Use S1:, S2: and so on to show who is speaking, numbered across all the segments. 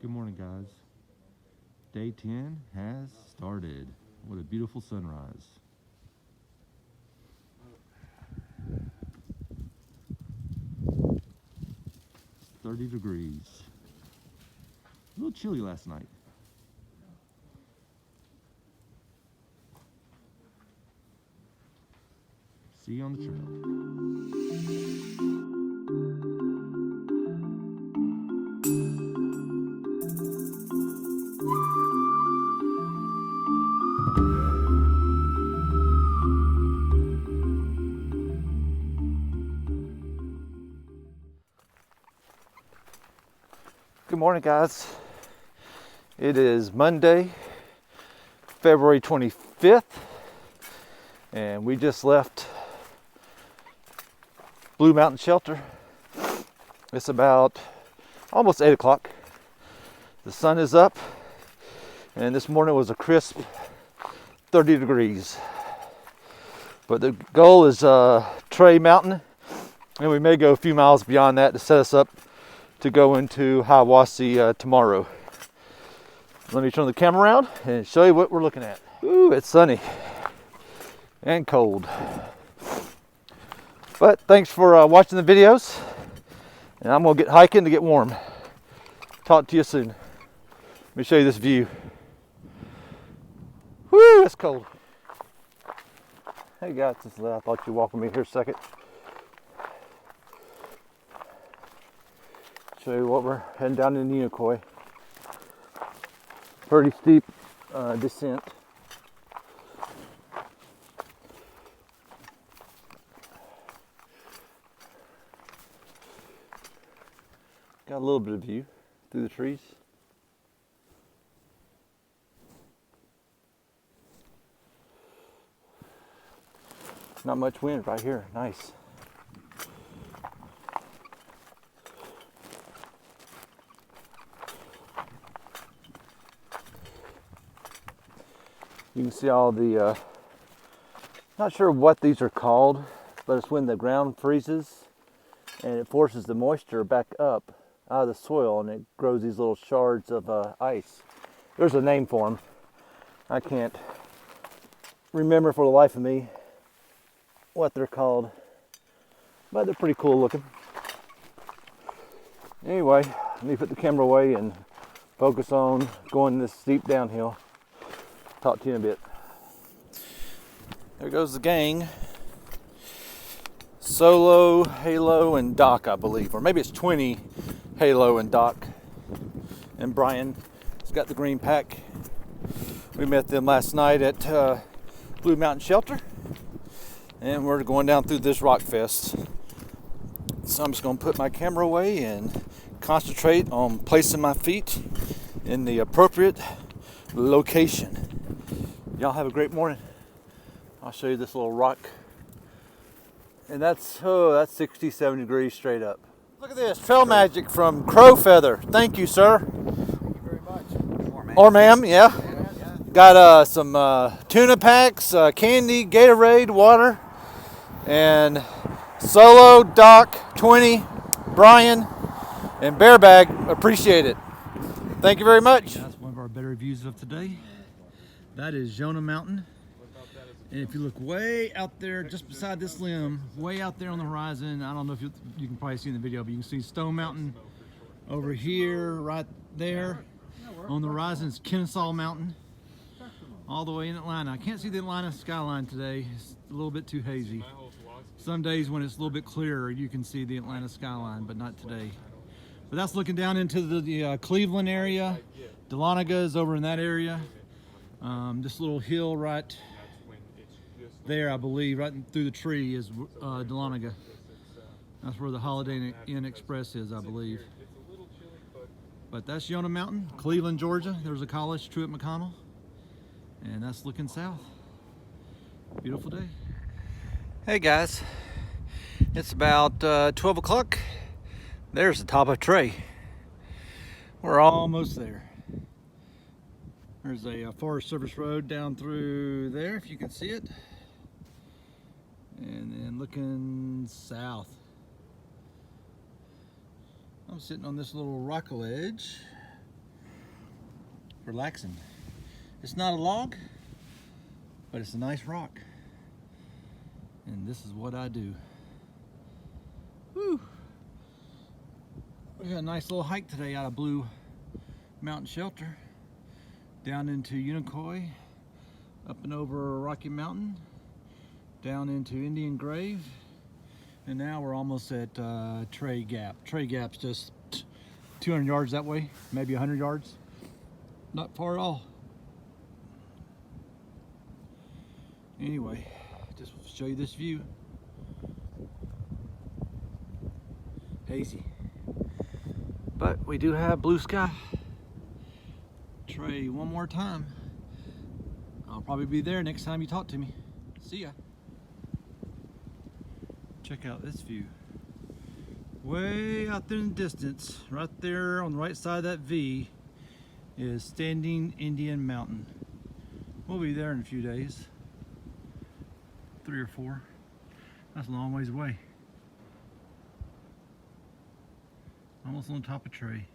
S1: Good morning, guys. Day 10 has started. What a beautiful sunrise. 30 degrees. A little chilly last night. See you on the trail. Good morning, guys. It is Monday, February 25th, and we just left Blue Mountain Shelter. It's about almost 8 o'clock. The sun is up, and this morning was a crisp 30 degrees. But the goal is Trey Mountain, and we may go a few miles beyond that to set us up to go into Hiawassee tomorrow. Let me turn the camera around and show you what we're looking at. Ooh, it's sunny and cold. But thanks for watching the videos, and I'm gonna get hiking to get warm. Talk to you soon. Let me show you this view. Woo, it's cold. Hey guys, I thought you'd walk with me here a second. Show you what we're heading down in Unicoi. Pretty steep descent. Got a little bit of view through the trees. Not much wind right here. Nice. You can see all the, not sure what these are called, but it's when the ground freezes and it forces the moisture back up out of the soil and it grows these little shards of ice. There's a name for them. I can't remember for the life of me what they're called, but they're pretty cool looking. Anyway, let me put the camera away and focus on going this steep downhill. Talk to you in a bit. There goes the gang. Solo, Halo, and Doc, I believe. Or maybe it's 20 Halo and Doc. And Brian has got the green pack. We met them last night at Blue Mountain Shelter. And we're going down through this rock fest. So I'm just going to put my camera away and concentrate on placing my feet in the appropriate location. Y'all have a great morning. I'll show you this little rock. And that's 67 degrees straight up. Look at this, trail magic from Crow Feather. Thank you, sir.
S2: Thank you very much.
S1: Or ma'am, yeah. Got some tuna packs, candy, Gatorade, water, and Solo, Doc, 20, Brian, and Bear Bag. Appreciate it. Thank you very much. That's one of our better views of today. That is Jonah Mountain. And if you look way out there, just beside this limb, way out there on the horizon, I don't know if you can probably see in the video, but you can see Stone Mountain over here, right there. On the horizon is Kennesaw Mountain, all the way in Atlanta. I can't see the Atlanta skyline today. It's a little bit too hazy. Some days when it's a little bit clearer, you can see the Atlanta skyline, but not today. But that's looking down into the Cleveland area. Dahlonega is over in that area. This little hill right there, I believe, right through the tree is Dahlonega. That's where the Holiday Inn Express is, I believe. But that's Jonah Mountain, Cleveland, Georgia. There's a college, Truett McConnell. And that's looking south. Beautiful day. Hey guys, it's about 12 o'clock. There's the top of Trey. We're almost there. There's a Forest Service road down through there, if you can see it. And then looking south. I'm sitting on this little rock ledge relaxing. It's not a log, but it's a nice rock. And this is what I do. Woo! We got a nice little hike today out of Blue Mountain Shelter, down into Unicoi, up and over Rocky Mountain, down into Indian Grave, and now we're almost at Tray Gap. Tray Gap's just 200 yards that way, maybe 100 yards. Not far at all. Anyway, just show you this view. Hazy. But we do have blue sky. Tray one more time. I'll probably be there next time you talk to me. See ya. Check out this view. Way out there in the distance, right there on the right side of that V, is Standing Indian Mountain. We'll be there in a few days. 3 or 4. That's a long ways away. Almost on top of Tray.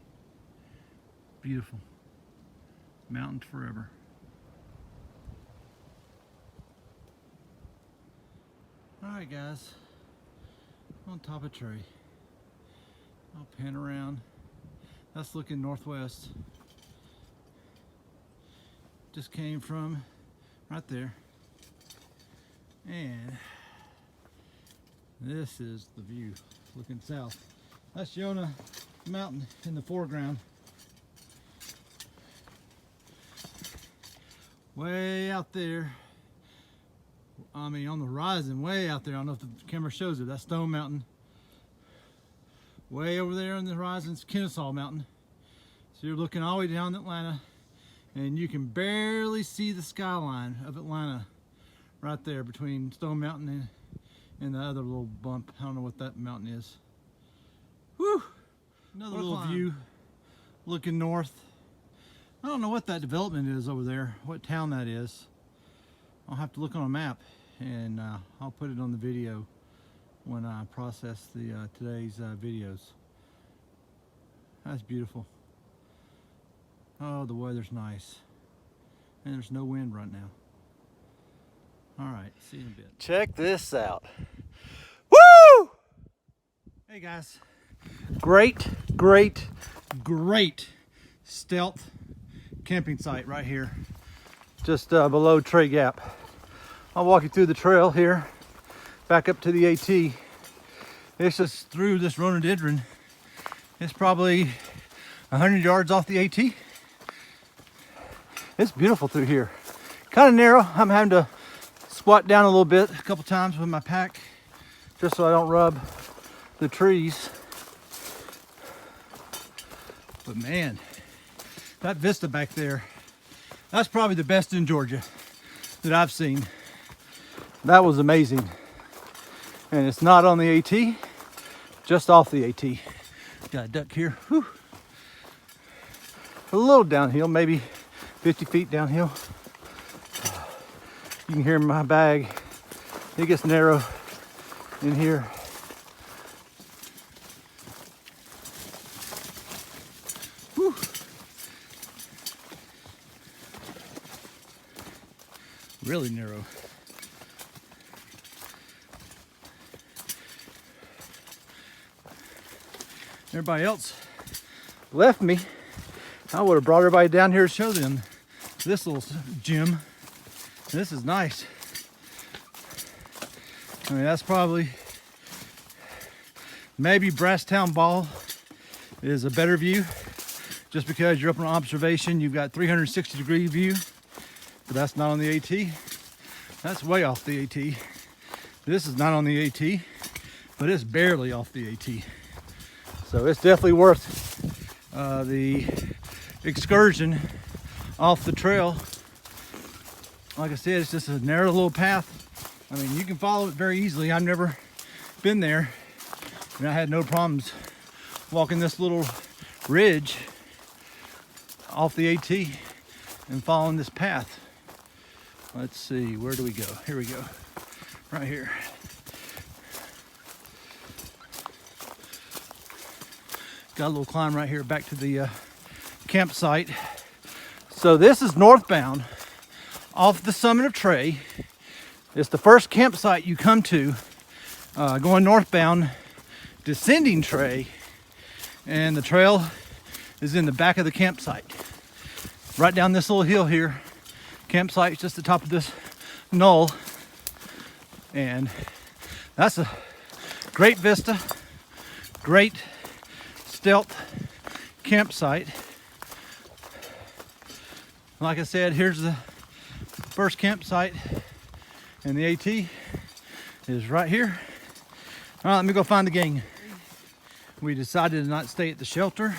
S1: Beautiful. Mountains forever. Alright guys, on top of Tray. I'll pan around. That's looking northwest. Just came from right there. And this is the view looking south. That's Yonah Mountain in the foreground. Way out there. I mean, on the horizon, way out there. I don't know if the camera shows it. That's Stone Mountain. Way over there on the horizon is Kennesaw Mountain. So you're looking all the way down Atlanta, and you can barely see the skyline of Atlanta right there between Stone Mountain and the other little bump. I don't know what that mountain is. Whew! Another little view looking north. I don't know what that development is over there, what town that is. I'll have to look on a map, and I'll put it on the video when I process the today's videos. That's beautiful. Oh, the weather's nice. And there's no wind right now. Alright, see you in a bit. Check this out. Woo! Hey guys. Great stealth camping site right here. Just below Tray Gap. I'll walk you through the trail here, back up to the AT. It's just through this rhododendron. It's probably 100 yards off the AT. It's beautiful through here. Kind of narrow. I'm having to squat down a little bit a couple times with my pack, just so I don't rub the trees. But man, that vista back there, that's probably the best in Georgia that I've seen. That was amazing. And it's not on the AT, just off the AT. Got a duck here. Whew. A little downhill, maybe 50 feet downhill. You can hear my bag. It gets narrow in here. Whew. Really narrow. Everybody else left me. I would have brought everybody down here to show them this little gym. This is nice. I mean, that's probably, maybe Brasstown Ball is a better view, just because you're up on observation. You've got 360-degree view, but that's not on the AT. That's way off the AT. This is not on the AT, but it's barely off the AT. So it's definitely worth the excursion off the trail. Like I said, it's just a narrow little path. I mean, you can follow it very easily. I've never been there, and I had no problems walking this little ridge off the AT and following this path. Let's see, where do we go? Here we go, right here. Got a little climb right here back to the campsite. So this is northbound off the summit of Tray. It's the first campsite you come to going northbound, descending Tray, and the trail is in the back of the campsite. Right down this little hill here. Campsite's just the top of this knoll, and that's a great vista, great stealth campsite. Like I said, here's the first campsite, and the AT is right here. All right, let me go find the gang. We decided to not stay at the shelter.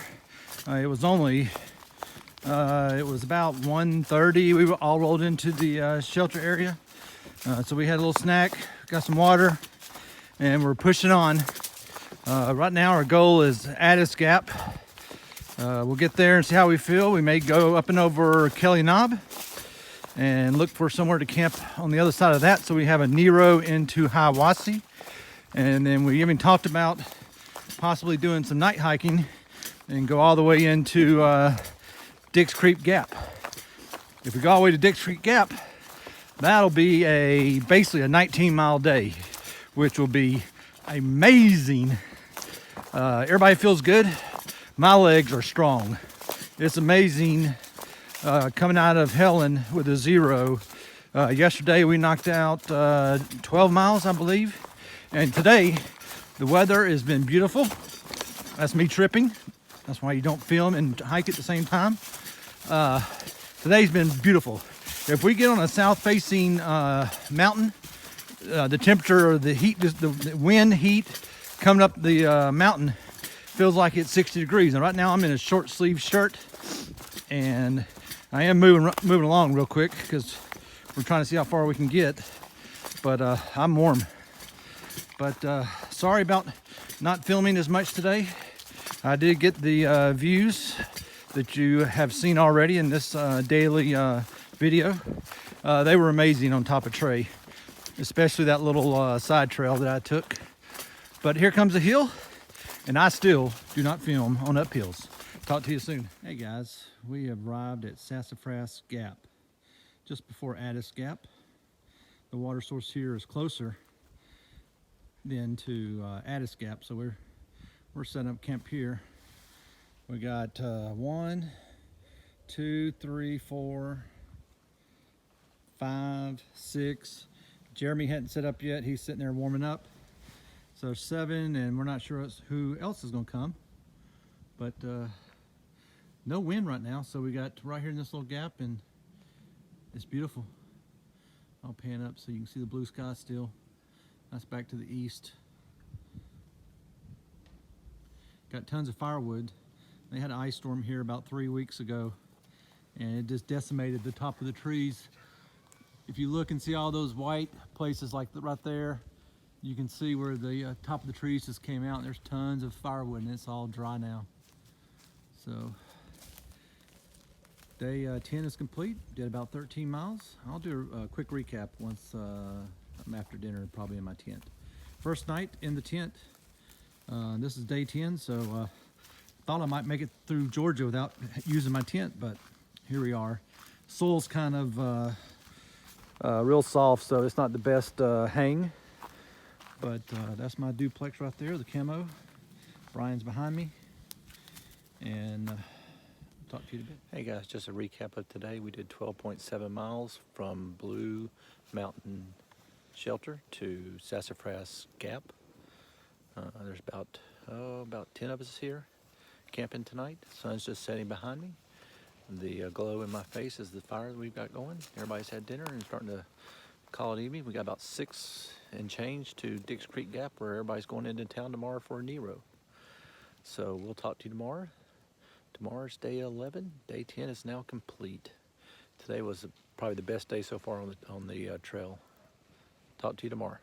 S1: It was only, it was about 1:30. We were all rolled into the shelter area. So we had a little snack, got some water, and we're pushing on. Right now our goal is Addis Gap. We'll get there and see how we feel. We may go up and over Kelly Knob and look for somewhere to camp on the other side of that, so we have a Nero into Hiawassee. And then we even talked about possibly doing some night hiking and go all the way into Dix Creek Gap. If we go all the way to Dix Creek Gap, that'll be basically a 19-mile day, which will be amazing. Everybody feels good. My legs are strong. It's amazing coming out of Helen with a 0. Yesterday we knocked out 12 miles, I believe. And today the weather has been beautiful. That's me tripping. That's why you don't film and hike at the same time. Today's been beautiful. If we get on a south-facing mountain, the temperature or the heat, the wind heat coming up the mountain feels like it's 60 degrees. And right now I'm in a short sleeve shirt, and I am moving along real quick because we're trying to see how far we can get. But I'm warm. But sorry about not filming as much today. I did get the views that you have seen already in this daily video. They were amazing on top of Tray, especially that little side trail that I took. But here comes a hill, and I still do not film on uphills. Talk to you soon. Hey guys, we have arrived at Sassafras Gap, just before Addis Gap. The water source here is closer than to Addis Gap, so we're setting up camp here. We got 1, 2, 3, 4, 5, 6. Jeremy hadn't set up yet. He's sitting there warming up. So 7, and we're not sure who else is going to come. But no wind right now, so we got right here in this little gap, and it's beautiful. I'll pan up so you can see the blue sky still. That's back to the east. Got tons of firewood. They had an ice storm here about 3 weeks ago, and it just decimated the top of the trees. If you look and see all those white places like right there, you can see where the top of the trees just came out. There's tons of firewood, and it's all dry now. So day 10 is complete. Did about 13 miles. I'll do a quick recap once I'm after dinner, probably in my tent. First night in the tent. This is day 10, so thought I might make it through Georgia without using my tent, but here we are. Soil's kind of real soft, so it's not the best hang. But that's my duplex right there, the camo. Brian's behind me, and talk to you in a bit.
S3: Hey guys, just a recap of today. We did 12.7 miles from Blue Mountain Shelter to Sassafras Gap. There's about 10 of us here camping tonight. Sun's just setting behind me. The glow in my face is the fire that we've got going. Everybody's had dinner and starting to call it evening. We got about 6 and change to Dix Creek Gap, where everybody's going into town tomorrow for a Nero. So we'll talk to you tomorrow. Tomorrow's day 11. Day 10 is now complete. Today was probably the best day so far on the trail. Talk to you tomorrow.